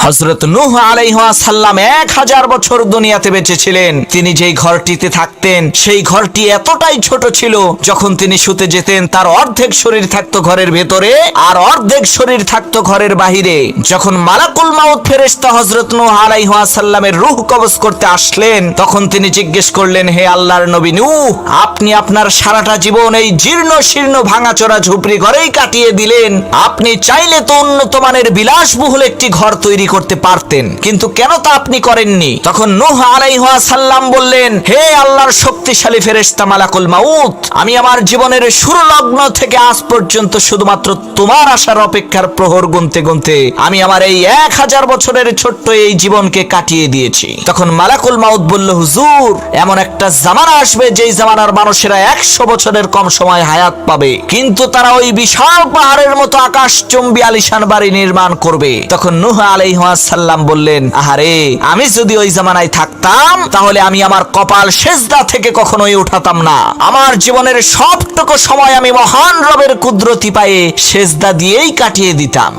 হযরত নূহ আলাইহিস সালাম 1000 বছর দুনিয়াতে বেঁচে ছিলেন। তিনি যেই ঘরটিতে থাকতেন সেই ঘরটি এতটাই ছোট ছিল, যখন তিনি শুতে যেতেন তার অর্ধেক শরীর থাকতো ঘরের ভেতরে আর অর্ধেক শরীর থাকতো ঘরের বাহিরে। যখন মালাকুল মাউত ফেরেশতা হযরত নূহ আলাইহিস সালামের রূহ কবজ করতে আসলেন, তখন তিনি জিজ্ঞেস করলেন, হে আল্লাহর নবী নূহ, আপনি আপনার সারাটা জীবন এই জীর্ণ শীর্ণ ভাঙাচোরা ঝুপড়ি ঘরেই কাটিয়ে দিলেন। আপনি চাইলে তো উন্নত মানের বিলাসবহুল একটি ঘর তৈরি করতে পারতেন, কিন্তু কেন তা আপনি করেননি? তখন নূহ আলাইহিস সালাম বললেন, হে আল্লাহর শক্তিশালী ফেরেশতা মালাকুল মাউত, আমি আমার জীবনের শুরু লগ্ন থেকে আজ পর্যন্ত শুধুমাত্র তোমার আসার অপেক্ষার প্রহর গুনতে গুনতে আমি আমার এই 1000 বছরের ছোট্ট এই জীবনকে কাটিয়ে দিয়েছি। তখন মালাকুল মাউত বলল, হুজুর, এমন একটা জামানা আসবে যেই জামানার মানুষেরা 100 বছরের কম সময় হায়াত পাবে, কিন্তু তারা ওই বিশাল পাহাড়ের মতো আকাশচুম্বী আলিশান বাড়ি নির্মাণ করবে। তখন নূহ আলাইহিস সালাম বললেন, আহারে, আমি যদি ওই জামানায় থাকতাম তাহলে আমি আমার কপাল সেজদা থেকে কখনোই উঠাতাম না। আমার জীবনের সবটুকু সময় আমি মহান রবের কুদরতি পায়ে সেজদা দিয়েই কাটিয়ে দিতাম।